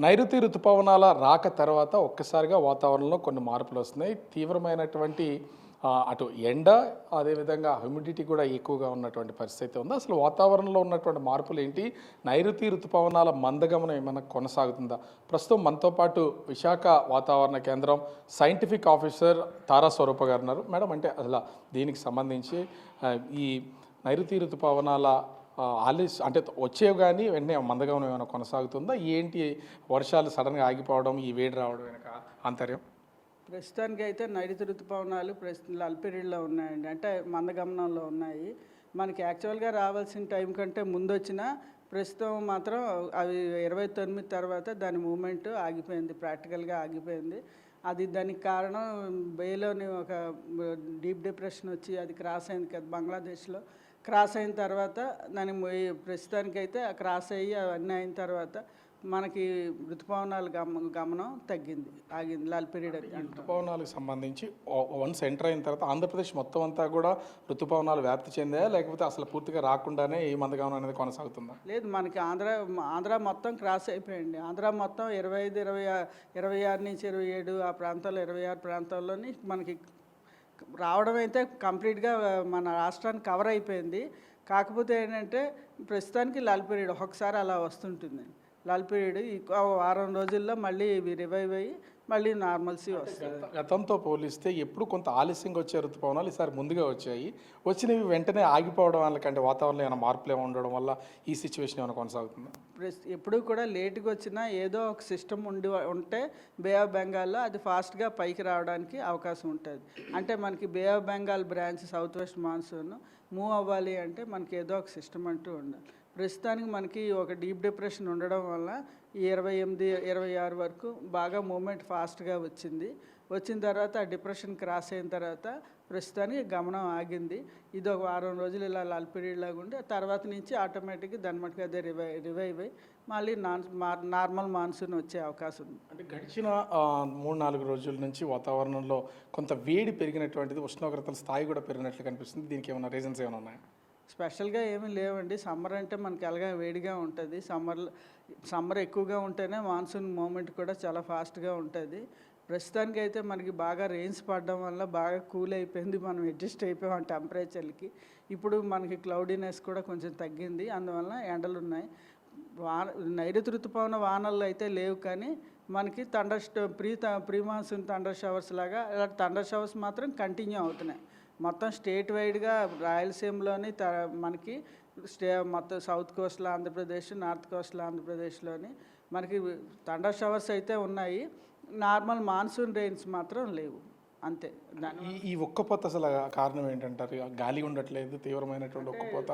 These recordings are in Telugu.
నైరుతి రుతుపవనాల రాక తర్వాత ఒక్కసారిగా వాతావరణంలో కొన్ని మార్పులు వస్తున్నాయి. తీవ్రమైనటువంటి అటు ఎండ, అదేవిధంగా హ్యూమిడిటీ కూడా ఎక్కువగా ఉన్నటువంటి పరిస్థితి ఉంది. అసలు వాతావరణంలో ఉన్నటువంటి మార్పులు ఏంటి? నైరుతి రుతుపవనాల మందగమనం ఏమైనా కొనసాగుతుందా? ప్రస్తుతం మనతో పాటు విశాఖ వాతావరణ కేంద్రం సైంటిఫిక్ ఆఫీసర్ తారా స్వరూప గారు ఉన్నారు. మేడం, అంటే అసలు దీనికి సంబంధించి ఈ నైరుతి రుతుపవనాల అంటే వచ్చేవి కానీ వెంటనే మందగమనం ఏమైనా కొనసాగుతుందా? ఏంటి వర్షాలు సడన్గా ఆగిపోవడం, ఈ వేడి రావడం వెనక ఆంతర్యం? ప్రస్తుతానికి అయితే నైరుతి ఋతుపవనాలు ప్రస్తుతం అల్పిరీడ్లో ఉన్నాయండి, అంటే మందగమనంలో ఉన్నాయి. మనకి యాక్చువల్గా రావాల్సిన టైం కంటే ముందు వచ్చిన ప్రస్తుతం మాత్రం అవి 29 తర్వాత దాని మూమెంట్ ఆగిపోయింది, ప్రాక్టికల్గా ఆగిపోయింది. అది దానికి కారణం బేలోని ఒక డీప్ డిప్రెషన్ వచ్చి అది క్రాస్ అయింది కదా బంగ్లాదేశ్లో. క్రాస్ అయిన తర్వాత దాని ప్రస్తుతానికైతే క్రాస్ అయ్యి అవన్నీ అయిన తర్వాత మనకి ఋతుపవనాల గమనం తగ్గింది, ఆగింది లాల్ పీరియడ్. ఋతుపవనాలకు సంబంధించి వన్స్ ఎంటర్ అయిన తర్వాత ఆంధ్రప్రదేశ్ మొత్తం అంతా కూడా ఋతుపవనాలు వ్యాప్తి చెందాయా, లేకపోతే అసలు పూర్తిగా రాకుండానే ఈ మందగమనం అనేది కొనసాగుతుందా? లేదు, మనకి ఆంధ్ర మొత్తం క్రాస్ అయిపోయింది. ఆంధ్ర మొత్తం 25, 26 నుంచి 27 ఆ ప్రాంతాల్లో 26 ప్రాంతాల్లోని మనకి రావడం అయితే కంప్లీట్గా మన రాష్ట్రానికి కవర్ అయిపోయింది. కాకపోతే ఏంటంటే ప్రస్తుతానికి లాల్ పీరియడ్ ఒక్కొక్కసారి అలా వస్తుంటుంది. లాల్ పీరియడ్ వారం రోజుల్లో మళ్ళీ ఇవి రివైవ్ అయ్యి మళ్ళీ నార్మల్సీ వస్తుంది. గతంతో పోలిస్తే ఎప్పుడు కొంత ఆలస్యంగా వచ్చే ఋతుపవనాలు ఈసారి ముందుగా వచ్చాయి. వచ్చినవి వెంటనే ఆగిపోవడం వల్ల, కంటే వాతావరణంలో ఏమైనా మార్పులు ఉండడం వల్ల ఈ సిచ్యువేషన్ ఏమైనా కొనసాగుతుంది? ఎప్పుడు కూడా లేటుగా వచ్చినా ఏదో ఒక సిస్టమ్ ఉంటే బే ఆఫ్ బెంగాల్లో అది ఫాస్ట్గా పైకి రావడానికి అవకాశం ఉంటుంది. అంటే మనకి bay of Bengal branch south west monsoon move అవ్వాలి అంటే మనకి ఏదో ఒక సిస్టమ్ అంటూ ఉండాలి. ప్రస్తుతానికి మనకి ఒక డీప్ డిప్రెషన్ ఉండడం వల్ల ఈ 28, 26 వరకు బాగా మూమెంట్ ఫాస్ట్గా వచ్చిన తర్వాత ఆ డిప్రెషన్ క్రాస్ అయిన తర్వాత ప్రస్తుతానికి గమనం ఆగింది. ఇది ఒక వారం రోజులు ఇలా లాల్ పీరియడ్ లాగా ఉండి తర్వాత నుంచి ఆటోమేటిక్గా దాని మటుకు అదే రివైవ్ అయ్యి మళ్ళీ నార్మల్ మాన్సూన్ వచ్చే అవకాశం ఉంది. అంటే గడిచిన 3-4 రోజుల నుంచి వాతావరణంలో కొంత వేడి పెరిగినటువంటిది, ఉష్ణోగ్రతల స్థాయి కూడా పెరిగినట్లు కనిపిస్తుంది. దీనికి ఏమైనా రీజన్స్ ఏమైనా ఉన్నాయా? స్పెషల్గా ఏమీ లేవండి. సమ్మర్ అంటే మనకి ఎలాగా వేడిగా ఉంటుంది. సమ్మర్ ఎక్కువగా ఉంటేనే మాన్సూన్ మూమెంట్ కూడా చాలా ఫాస్ట్గా ఉంటుంది. ప్రస్తుతానికి అయితే మనకి బాగా రెయిన్స్ పడడం వల్ల బాగా కూల్ అయిపోయింది, మనం అడ్జస్ట్ అయిపోయాం టెంపరేచర్కి. ఇప్పుడు మనకి క్లౌడీనెస్ కూడా కొంచెం తగ్గింది, అందువల్ల ఎండలు ఉన్నాయి. నైరుతి ఋతుపవన వానలు అయితే లేవు, కానీ మనకి ప్రీ మాన్సూన్ థండర్ షవర్స్ లాగా ఇలాంటి థండర్ షవర్స్ మాత్రం కంటిన్యూ అవుతున్నాయి. మొత్తం స్టేట్ వైడ్గా రాయలసీమలోని మనకి మొత్తం సౌత్ కోస్ట్లో ఆంధ్రప్రదేశ్, నార్త్ కోస్ట్లో ఆంధ్రప్రదేశ్లోని మనకి థండర్ షవర్స్ అయితే ఉన్నాయి. నార్మల్ మాన్సూన్ రెయిన్స్ మాత్రం లేవు, అంతే. ఈ ఉక్కపోత అసలు కారణం ఏంటంటారు? గాలి ఉండట్లేదు, తీవ్రమైనటువంటి ఉక్కపోత.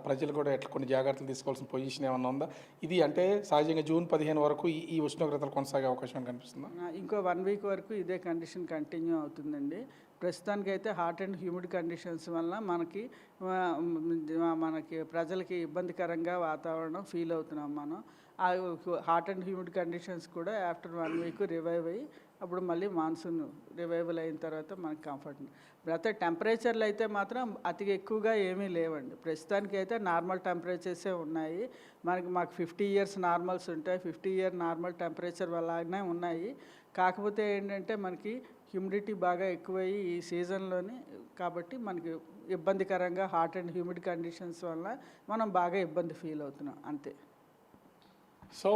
ప్రజలు కూడా ఎట్లా కొన్ని జాగ్రత్తలు తీసుకోవాల్సిన పొజిషన్ ఏమన్నా ఉందా? ఇది అంటే సహజంగా జూన్ 15 వరకు ఈ ఉష్ణోగ్రతలు కొనసాగే అవకాశం కనిపిస్తుందా? ఇంకో 1 వీక్ వరకు ఇదే కండిషన్ కంటిన్యూ అవుతుందండి. ప్రస్తుతానికి అయితే హాట్ అండ్ హ్యూమిడ్ కండిషన్స్ వల్ల మనకి ప్రజలకి ఇబ్బందికరంగా వాతావరణం ఫీల్ అవుతున్నాం మనం. ఆ హాట్ అండ్ హ్యూమిడ్ కండిషన్స్ కూడా ఆఫ్టర్ 1 వీక్ రివైవ్ అయ్యి అప్పుడు మళ్ళీ మాన్సూన్ రివైవల్ అయిన తర్వాత మనకి కంఫర్ట్. అయితే టెంపరేచర్లు అయితే మాత్రం అతి ఎక్కువగా ఏమీ లేవండి. ప్రస్తుతానికి అయితే నార్మల్ టెంపరేచర్సే ఉన్నాయి. మాకు 50 ఇయర్స్ నార్మల్స్ ఉంటాయి, 50 ఇయర్ నార్మల్ టెంపరేచర్ వల్లనే ఉన్నాయి. కాకపోతే ఏంటంటే మనకి హ్యూమిడిటీ బాగా ఎక్కువయ్యి ఈ సీజన్లోని, కాబట్టి మనకి ఇబ్బందికరంగా హాట్ అండ్ హ్యూమిడ్ కండిషన్స్ వల్ల మనం బాగా ఇబ్బంది ఫీల్ అవుతున్నాం, అంతే. సో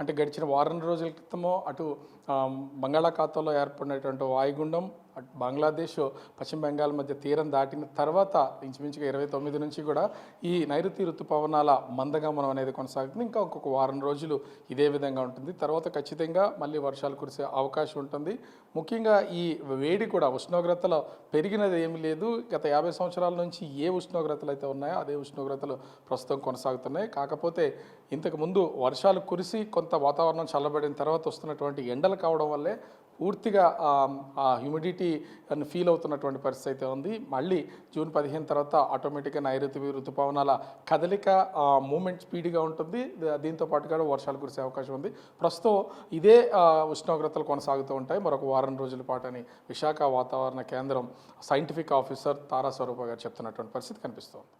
అంటే గడిచిన వారం రోజుల క్రితమో అటు బంగాళాఖాతంలో ఏర్పడినటువంటి వాయుగుండం అటు బంగ్లాదేశ్, పశ్చిమ బెంగాల్ మధ్య తీరం దాటిన తర్వాత ఇంచుమించుగా 29 నుంచి కూడా ఈ నైరుతి ఋతుపవనాల మందగమనం అనేది కొనసాగుతుంది. ఇంకా ఒక్కొక్క వారం రోజులు ఇదే విధంగా ఉంటుంది. తర్వాత ఖచ్చితంగా మళ్ళీ వర్షాలు కురిసే అవకాశం ఉంటుంది. ముఖ్యంగా ఈ వేడి కూడా ఉష్ణోగ్రతలు పెరిగినది ఏమీ లేదు. గత 50 సంవత్సరాల నుంచి ఏ ఉష్ణోగ్రతలు అయితే ఉన్నాయో అదే ఉష్ణోగ్రతలు ప్రస్తుతం కొనసాగుతున్నాయి. కాకపోతే ఇంతకుముందు వర్షాలు కురిసి కొంత వాతావరణం చల్లబడిన తర్వాత వస్తున్నటువంటి ఎండలు కావడం వల్లే పూర్తిగా ఆ హ్యూమిడిటీ అని ఫీల్ అవుతున్నటువంటి పరిస్థితి అయితే ఉంది. మళ్ళీ జూన్ 15 తర్వాత ఆటోమేటిక్గా నైరుతి ఋతుపవనాల కదలిక మూమెంట్ స్పీడ్గా ఉంటుంది. దీంతో పాటుగా వర్షాలు కురిసే అవకాశం ఉంది. ప్రస్తుతం ఇదే ఉష్ణోగ్రతలు కొనసాగుతూ ఉంటాయి మరొక వారం రోజుల పాటు అని విశాఖ వాతావరణ కేంద్రం సైంటిఫిక్ ఆఫీసర్ తారా స్వరూప గారు చెప్తున్నటువంటి పరిస్థితి కనిపిస్తోంది.